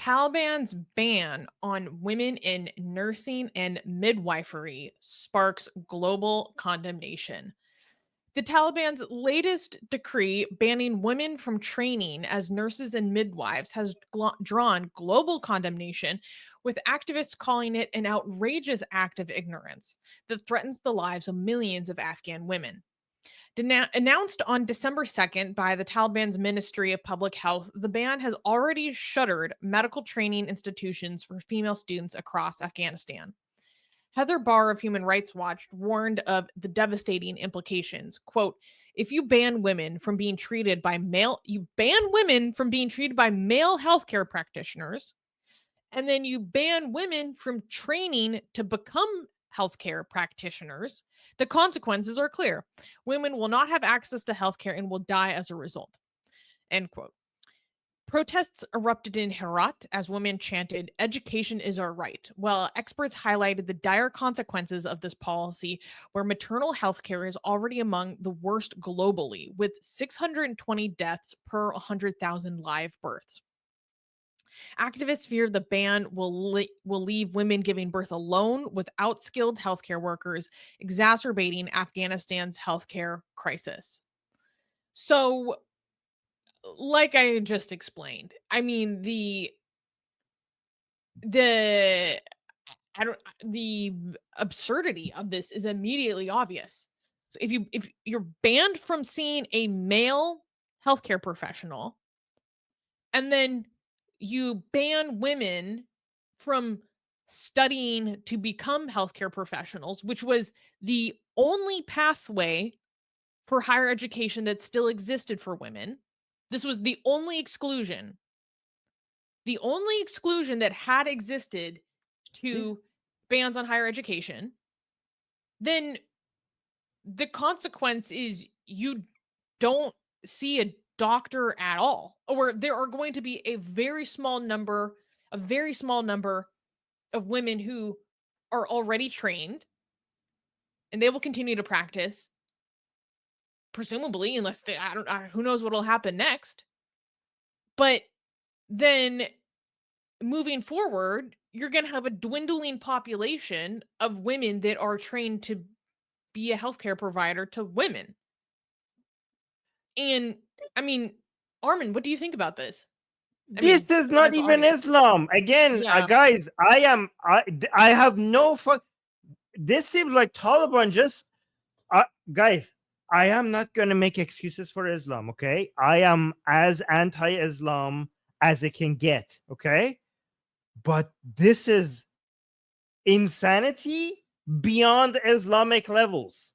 Taliban's ban on women in nursing and midwifery sparks global condemnation. The Taliban's latest decree banning women from training as nurses and midwives has drawn global condemnation, with activists calling it an outrageous act of ignorance that threatens the lives of millions of Afghan women. Announced on December 2nd by the Taliban's Ministry of Public Health, the ban has already shuttered medical training institutions for female students across Afghanistan. Heather Barr of Human Rights Watch warned of the devastating implications. Quote, if you ban women from being treated by male, you ban women from being treated by male healthcare practitioners, and then you ban women from training to become healthcare practitioners, the consequences are clear. Women will not have access to healthcare and will die as a result. End quote. Protests erupted in Herat as women chanted, education is our right, while experts highlighted the dire consequences of this policy, where maternal health care is already among the worst globally, with 620 deaths per 100,000 live births. Activists fear the ban will leave women giving birth alone without skilled healthcare workers, exacerbating Afghanistan's healthcare crisis. So, like I just explained, I mean the I don't the absurdity of this is immediately obvious. So if you're banned from seeing a male healthcare professional, and then you ban women from studying to become healthcare professionals, which was the only pathway for higher education that still existed for women. This was the only exclusion that had existed This to bans on higher education. Then the consequence is you don't see a doctor at all, or there are going to be a very small number of women who are already trained, and they will continue to practice, presumably, unless they, I don't, who knows what will happen next. But then moving forward, you're going to have a dwindling population of women that are trained to be a healthcare provider to women. And I mean, Armin, what do you think about this? I this mean, is not as the even audience. Islam. Again, Yeah. guys, I have no fuck. This seems like Taliban just guys. I am not gonna make excuses for Islam. Okay, I am as anti-Islam as it can get. Okay, but this is insanity beyond Islamic levels.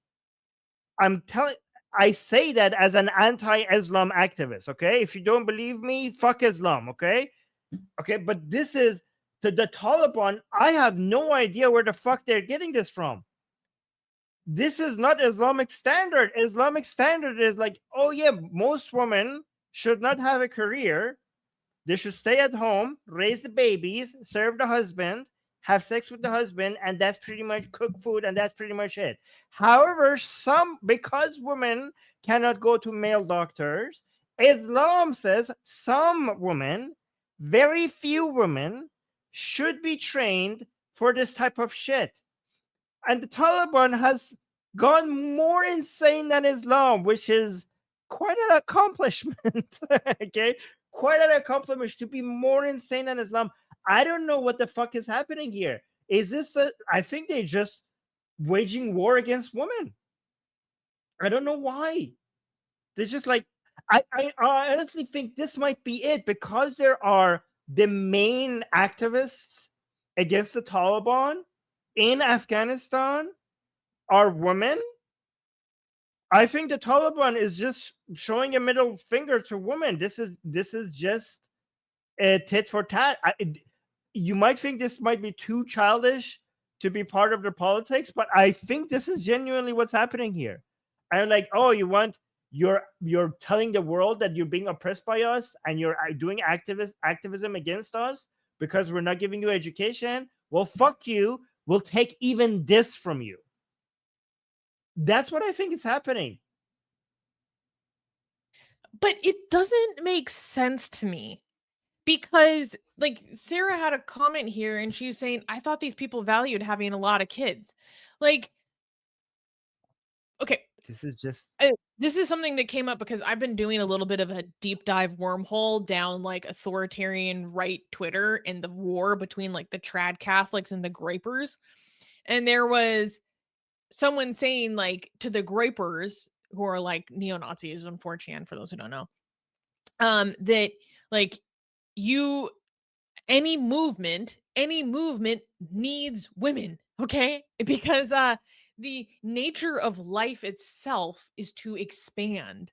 I'm telling. I say that as an anti-Islam activist. Okay, if you don't believe me, fuck Islam. Okay, okay, but this is the Taliban. I have no idea where the fuck they're getting this from. This is not Islamic standard. Islamic standard is like, oh yeah, most women should not have a career. They should stay at home, raise the babies, serve the husband, have sex with the husband, and that's pretty much cook food, and that's pretty much it. However, because women cannot go to male doctors, Islam says some women, very few women, should be trained for this type of shit. And the Taliban has gone more insane than Islam, which is quite an accomplishment. Okay, quite an accomplishment to be more insane than Islam. I don't know what the fuck is happening here. Is this? I think they just waging war against women. I don't know why. They're just like I honestly think this might be it because there are the main activists against the Taliban in Afghanistan are women. I think the Taliban is just showing a middle finger to women. This is just a tit for tat. You might think this might be too childish to be part of the politics, but I think this is genuinely what's happening here. I'm like, oh, you're telling the world that you're being oppressed by us, and you're doing activism against us because we're not giving you education. Well, fuck you. We'll take even this from you. That's what I think is happening. But it doesn't make sense to me Because, like, Sarah had a comment here and she was saying, "I thought these people valued having a lot of kids." Like, okay, This is just this is something that came up because I've been doing a little bit of a deep dive wormhole down, like, authoritarian right Twitter and the war between, like, the trad Catholics and the Gripers, and there was someone saying, like, to the Gripers, who are, like, neo-Nazis on 4chan, for those who don't know, that, like, you any movement needs women, okay? Because the nature of life itself is to expand,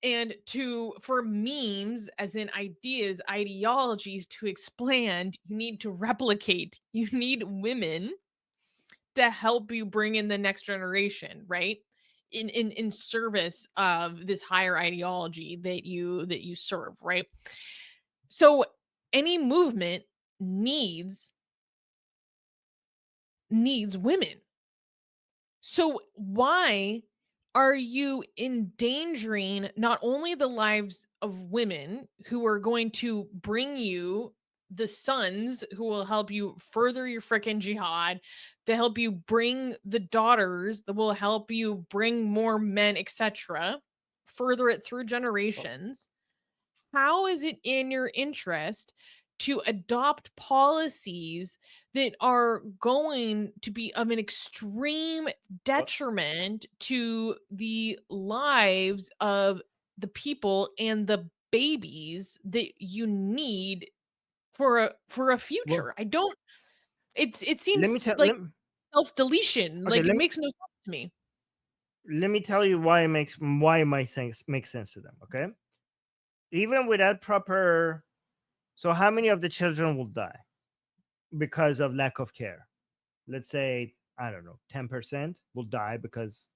and to for memes, as in ideas, ideologies, to expand, you need to replicate, you need women to help you bring in the next generation, right? In service of this higher ideology that you serve, right? So any movement needs needs women. So why are you endangering not only the lives of women who are going to bring you the sons who will help you further your frickin' jihad, to help you bring the daughters that will help you bring more men, etc., further it through generations? How is it in your interest to adopt policies that are going to be of an extreme uh, detriment to the lives of the people and the babies that you need for a well. future? I don't it Let me seems tell. like self-deletion, Okay. like, it makes no sense to me. Let me tell you why my things make sense to them. Okay. Even without proper, so how many of the children will die because of lack of care? Let's say, I don't know, 10% will die because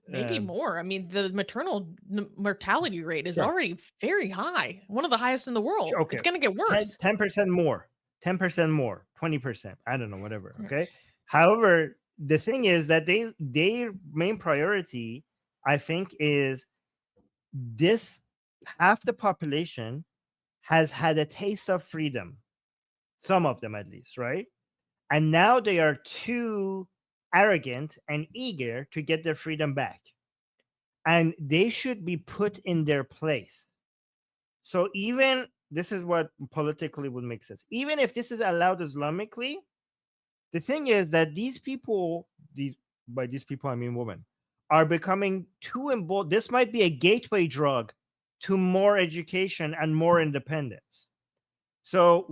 Maybe um, more. I mean, the maternal mortality rate is sure. already very high, one of the highest in the world. Okay. It's gonna get worse. 10% more, 10% more, 20%. I don't know, whatever. Mm. Okay. However, the thing is that their main priority, I think, is this. Half the population has had a taste of freedom, some of them at least, right? And now they are too arrogant and eager to get their freedom back. And they should be put in their place. So even this is what politically would make sense. Even if this is allowed Islamically, the thing is that these people, these by these people I mean women, are becoming too emboldened. This might be a gateway drug to more education and more independence. So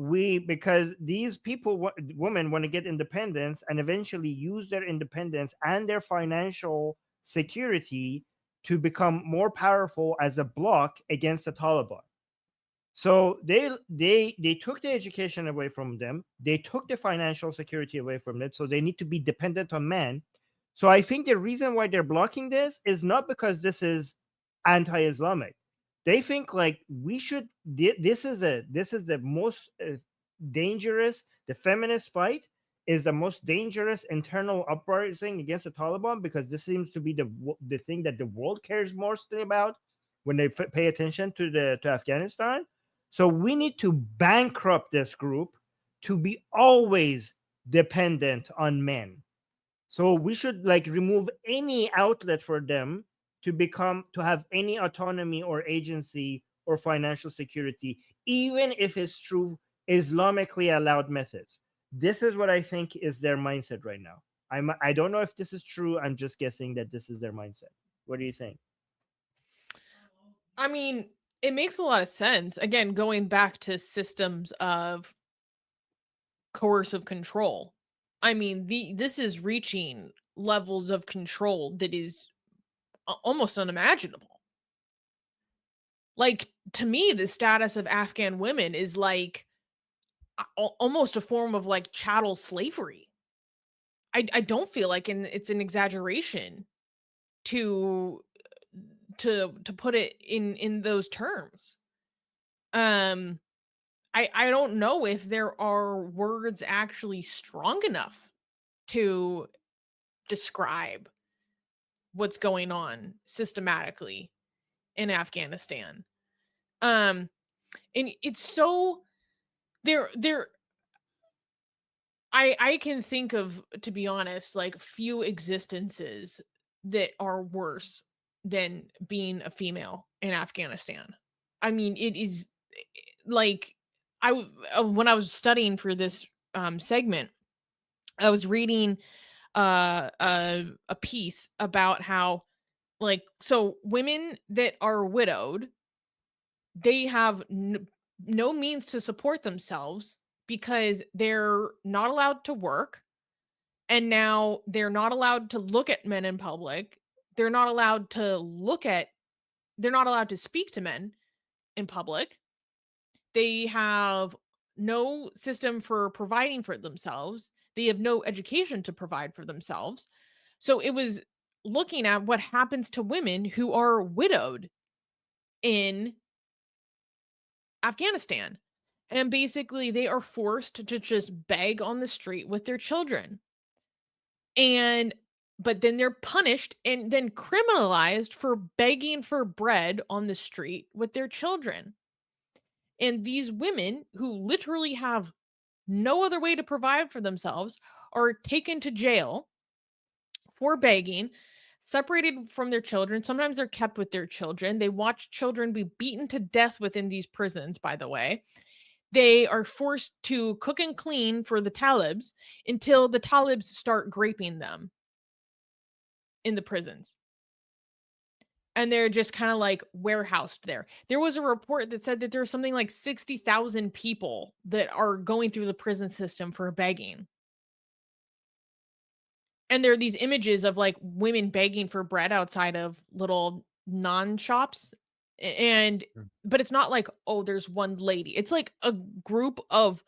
because these people, women, want to get independence and eventually use their independence and their financial security to become more powerful as a bloc against the Taliban. So they took the education away from them. They took the financial security away from them. So they need to be dependent on men. So I think the reason why they're blocking this is not because this is anti-Islamic. They think like we should. This is the most dangerous. The feminist fight is the most dangerous internal uprising against the Taliban because this seems to be the thing that the world cares mostly about when they pay attention to Afghanistan. So we need to bankrupt this group to be always dependent on men. So we should like remove any outlet for them to have any autonomy or agency or financial security, even if it's through Islamically allowed methods. This is what I think is their mindset right now. I don't know if this is true. I'm just guessing that this is their mindset. What do you think? I mean, it makes a lot of sense. Again, going back to systems of coercive control. I mean, this is reaching levels of control that is almost unimaginable. Like, to me, the status of Afghan women is like almost a form of like chattel slavery. I don't feel like it's an exaggeration to to put it in those terms. Um I don't know if there are words actually strong enough to describe what's going on systematically in Afghanistan. Um and it's so There I can think of, to be honest, like, few existences that are worse than being a female in Afghanistan. I mean, it is like, when I was studying for this segment, I was reading a piece about how, like, so women that are widowed, they have no means to support themselves because they're not allowed to work, and now they're not allowed to look at men in public. They're not allowed to look at they're not allowed to speak to men in public. They have no system for providing for themselves. They have no education to provide for themselves. So it was looking at what happens to women who are widowed in Afghanistan. And basically, they are forced to just beg on the street with their children. And but then they're punished and then criminalized for begging for bread on the street with their children. And these women who literally have no other way to provide for themselves are taken to jail for begging, separated from their children. Sometimes they're kept with their children. They watch children be beaten to death within these prisons, by the way. They are forced to cook and clean for the Talibs until the Talibs start graping them in the prisons. And they're just kind of like warehoused there. There was a report that said that there's something like 60,000 people that are going through the prison system for begging. And there are these images of like women begging for bread outside of little non shops. And Mm. but it's not like, oh, there's one lady. It's like a group of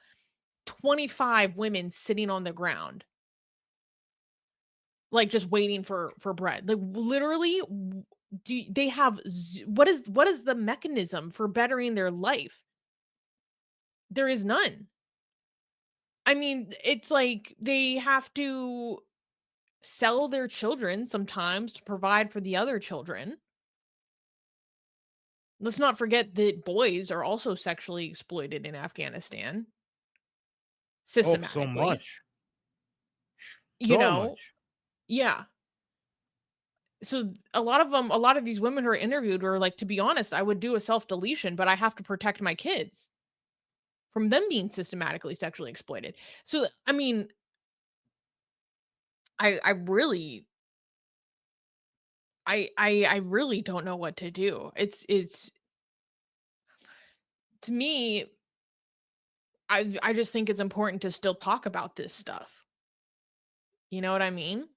25 women sitting on the ground, like just waiting for bread. Like literally, they have what is the mechanism for bettering their life? There is none. I mean, it's like they have to sell their children sometimes to provide for the other children. Let's not forget that boys are also sexually exploited in Afghanistan Oh, so systematically. much, You so know? much. Yeah. So a lot of these women who are interviewed were like, to be honest, I would do a self deletion, but I have to protect my kids from them being systematically sexually exploited. So I mean, I really I really don't know what to do. It's to me, I just think it's important to still talk about this stuff. You know what I mean?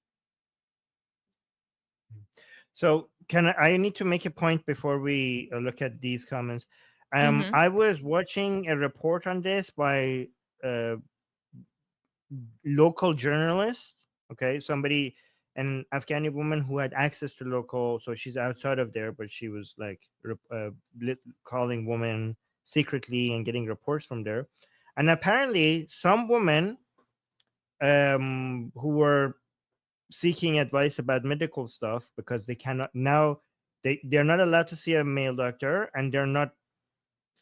So can I need to make a point before we look at these comments. Mhm. I was watching a report on this by a local journalist. Okay, somebody, an Afghani woman who had access to local, so she's outside of there, but she was like calling women secretly and getting reports from there. And apparently, some women who were seeking advice about medical stuff because they cannot now, they're not allowed to see a male doctor, and they're not,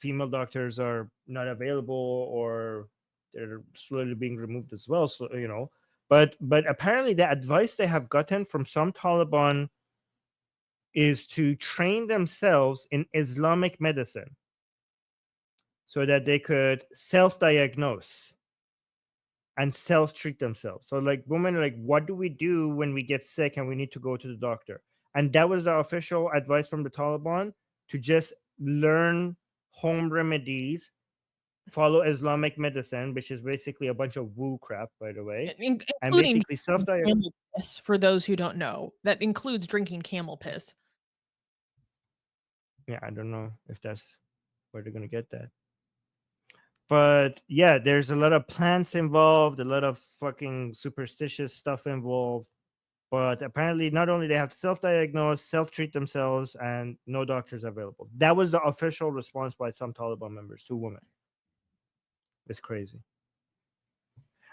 female doctors are not available, or they're slowly being removed as well, so but apparently the advice they have gotten from some Taliban is to train themselves in Islamic medicine so that they could self-diagnose and self-treat themselves. So like women are like, what do we do when we get sick and we need to go to the doctor? And that was the official advice from the Taliban, to just learn home remedies, follow Islamic medicine, which is basically a bunch of woo crap, by the way, and Including basically drinking self-diagnose. camel piss, for those who don't know. That includes drinking camel piss. Yeah, I don't know if that's where they're gonna get that. But yeah, there's a lot of plants involved, a lot of fucking superstitious stuff involved. But apparently, not only they have to self-diagnose, self-treat themselves, and no doctors available. That was the official response by some Taliban members to women. It's crazy.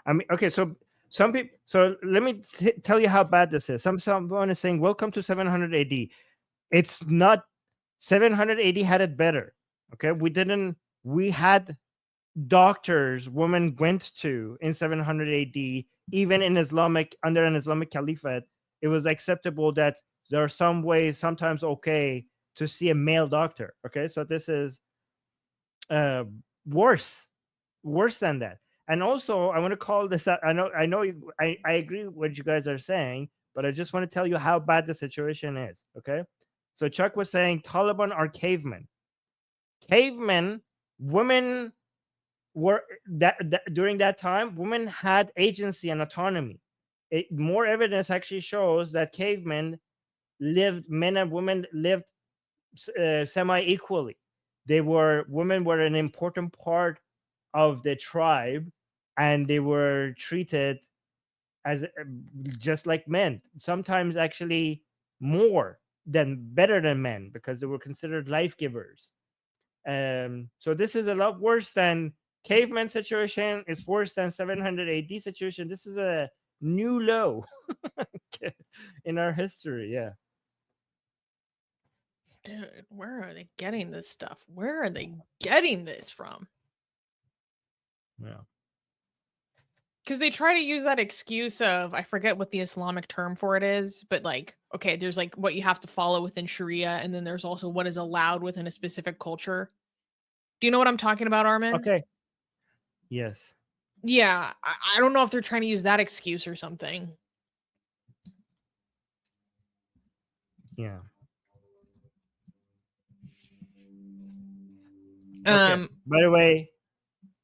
I mean, okay, so some people. So let me tell you how bad this is. Someone is saying, "Welcome to 700 AD." It's not. 700 AD had it better. Okay, we didn't. We had doctors women went to in 700 AD, even in under an Islamic caliphate, it was acceptable that there are some ways, sometimes okay, to see a male doctor. Okay, so this is uh, worse, worse than that. And also, I want to call this out. I agree with what you guys are saying, but I just want to tell you how bad the situation is. Okay, so Chuck was saying Taliban are cavemen. Cavemen, women were during that time, women had agency and autonomy. More evidence actually shows that cavemen lived, men and women lived semi equally. Women were an important part of the tribe, and they were treated as just like men, sometimes actually better than men, because they were considered life givers. So this is a lot worse than caveman situation. It's worse than 700 AD situation. This is a new low in our history. Yeah. Dude, where are they getting this stuff? Where are they getting this from? Yeah. Because they try to use that excuse of, I forget what the Islamic term for it is, but like, okay, there's like what you have to follow within Sharia, and then there's also what is allowed within a specific culture. Do you know what I'm talking about, Armin? Okay. Yes. Yeah, I don't know if they're trying to use that excuse or something. Yeah. Okay.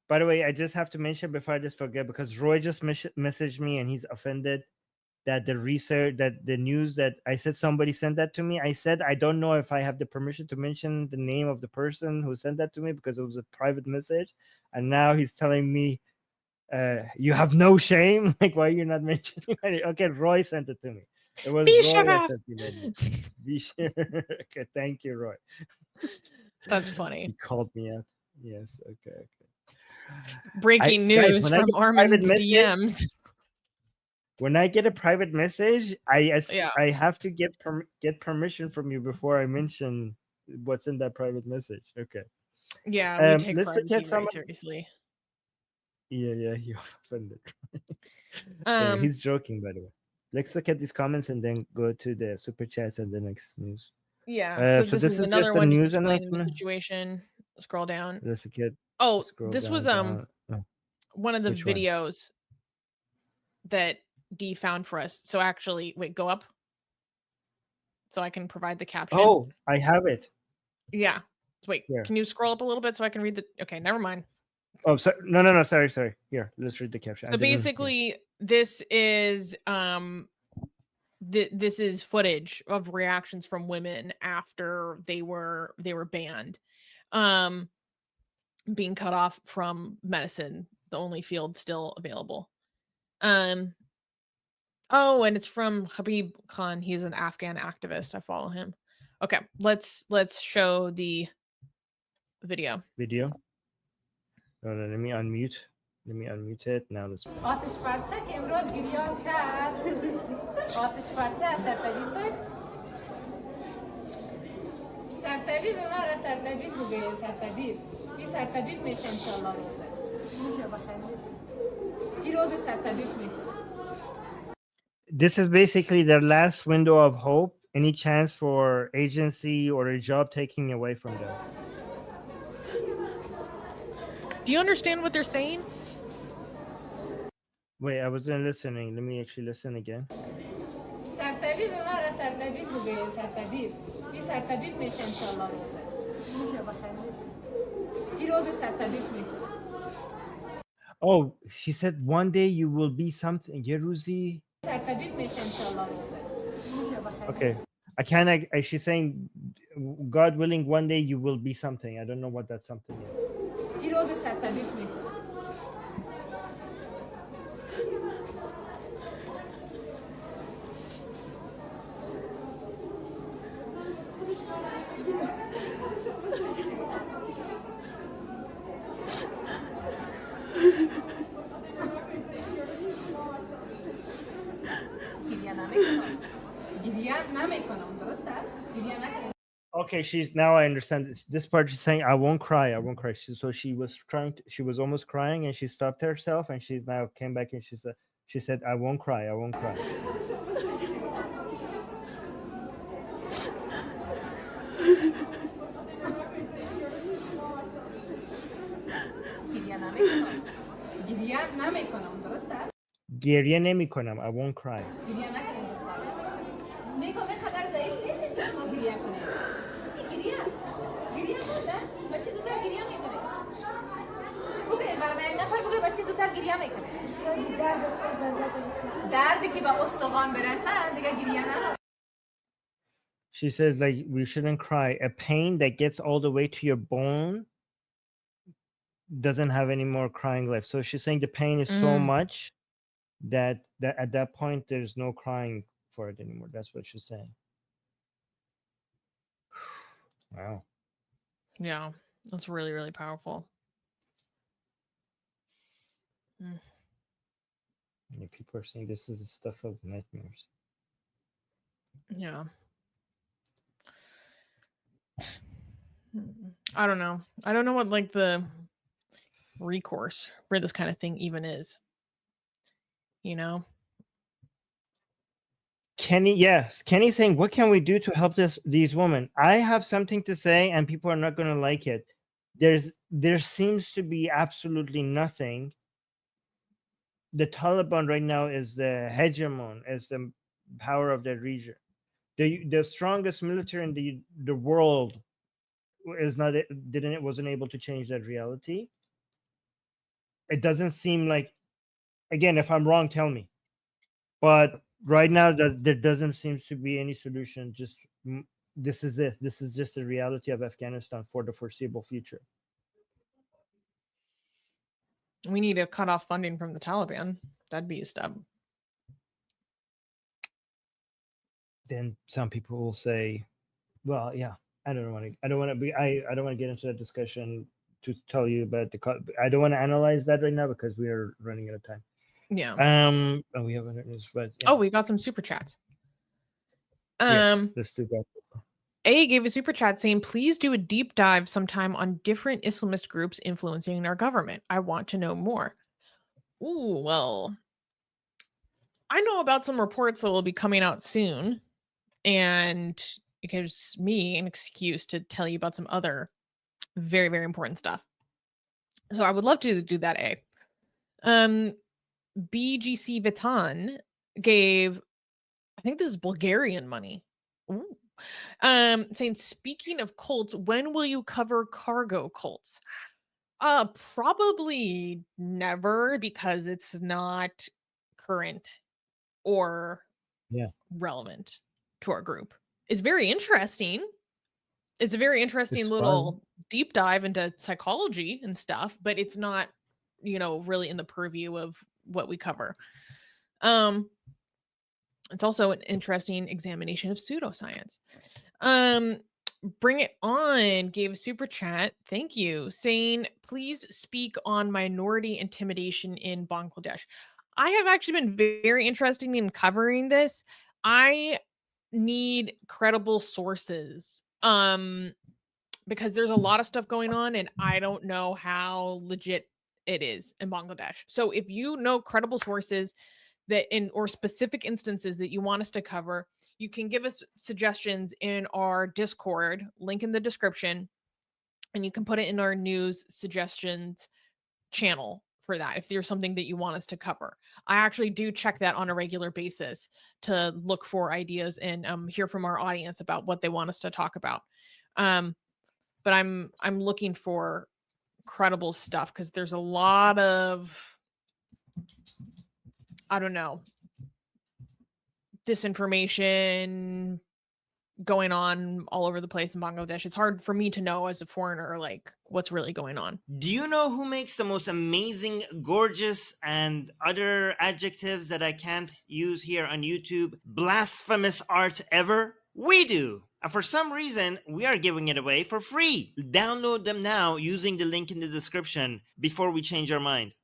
By the way, I just have to mention before I just forget, because Roy just messaged me and he's offended that the research, that the news that I said somebody sent that to me. I said I don't know if I have the permission to mention the name of the person who sent that to me because it was a private message, and now he's telling me, "You have no shame. Like, why are you not mentioning?" Okay, Roy sent it to me. It was Be Roy that sure. sent me that. Be sure. Okay, thank you, Roy. That's funny. He called me out. Yes. Okay. Breaking Guys, news when I from get a private Armin's message, DMs. when I get a private message, Yeah. I have to get permission from you before I mention what's in that private message. Okay. Yeah, we take Let's look privacy at very some. seriously. Yeah, you offended. Um, He's joking, by the way. Let's look at these comments and then go to the super chats and the next news. yeah, so So this this is is another just a one just news explaining the announcement. situation. Scroll down. Let's look at Oh, scroll this was down. Oh, one of the which one? videos that D found for us. So actually, wait, go up so I can provide the caption. Oh, I have it Yeah. Wait, here. can you scroll up a little bit so I can read the Okay, never mind. Oh, no. Sorry. Here, let's read the caption. I So didn't. Yeah. basically, this is this is footage of reactions from women after they were banned. Um being cut off from medicine, the only field still available. Um oh, and it's from Habib Khan. He's an Afghan activist. I follow him. Okay, let's show the video. Video. Let me unmute. Let me unmute it. Now let's. آتش پرچه که امروز گریان کرد آتش پرچه سرطبیب به من را سرطبیب بگوید سرطبیب این سرطبیب میشه انشالله میشه بخیر این روز سرطبیب میشه. This is basically their last window of hope. Any chance for agency or a job taking away from them. Do you understand what they're saying? Wait, I wasn't listening. Let me actually listen again. سرطبیب به من را سرطبیب بگوید سرطبیب این سرطبیب میشه انشالله میشه بخیر این روز سرطبیب میشه. Oh, she said one day you will be something. Yeruzi. Okay. I can't. She's saying, God willing, one day you will be something. I don't know what that something is. Okay, she's now I understand this part. She's saying, "I won't cry, I won't cry." So she was trying. She was almost crying, and she stopped herself, and she's now came back, and she said, "I won't cry, I won't cry." گریه نمیکنم درسته؟ گریه نمیکنم. I won't cry. گریه نکنیم میگم اینقدر ضعیف نیستیم که ما گریه کنیم گریه بوده بچه زودتر گریه میکنه بگه برای این نفر بگه بچه زودتر گریه میکنه دردی که به استخوان برسه دیگه گریه نکنه. She says like we shouldn't cry. A pain that gets all the way to your bone doesn't have any more crying left. So she's saying the pain is so much that at that point there's no crying for it anymore. That's what she's saying. Wow. Yeah, that's really, really powerful. Yeah, people are saying this is the stuff of nightmares. Yeah. I don't know. I don't know what like the recourse for this kind of thing even is. You know? Kenny, yes. Kenny saying, what can we do to help these women? I have something to say and people are not going to like it. There seems to be absolutely nothing. The Taliban right now is the hegemon, is the power of the region. The strongest military in the world wasn't able to change that reality. It doesn't seem like, again, if I'm wrong, tell me. But right now, there doesn't seem to be any solution. Just this is it. This is just the reality of Afghanistan for the foreseeable future. We need to cut off funding from the Taliban. That'd be a step. Then some people will say, "Well, yeah, I don't want to get into that discussion to tell you about I don't want to analyze that right now because we are running out of time." Yeah. And we have other news, but yeah. Oh, we got some super chats. Yes, let's do that. A gave a super chat saying, please do a deep dive sometime on different Islamist groups influencing our government. I want to know more. Ooh, well, I know about some reports that will be coming out soon, and it gives me an excuse to tell you about some other very, very important stuff. So I would love to do that, A. BGC Vitan gave, I think this is Bulgarian money. Ooh. Saying, speaking of cults, when will you cover cargo cults? Probably never, because it's not current or relevant to our group. It's very interesting. It's a very interesting little deep dive into psychology and stuff, but it's not, really in the purview of what we cover. It's also an interesting examination of pseudoscience. Bring It On gave a super chat. Thank you. Saying, please speak on minority intimidation in Bangladesh. I have actually been very interested in covering this. I need credible sources. Because there's a lot of stuff going on and I don't know how legit it is in Bangladesh. So if you know credible sources or specific instances that you want us to cover, you can give us suggestions in our Discord, link in the description, and you can put it in our news suggestions channel for that if there's something that you want us to cover. I actually do check that on a regular basis to look for ideas and hear from our audience about what they want us to talk about. But I'm looking for credible stuff because there's a lot of, I don't know, disinformation going on all over the place in Bangladesh. It's hard for me to know as a foreigner, like, what's really going on. Do you know who makes the most amazing, gorgeous, and other adjectives that I can't use here on YouTube, blasphemous art ever? We do. And for some reason, we are giving it away for free. Download them now using the link in the description before we change our mind.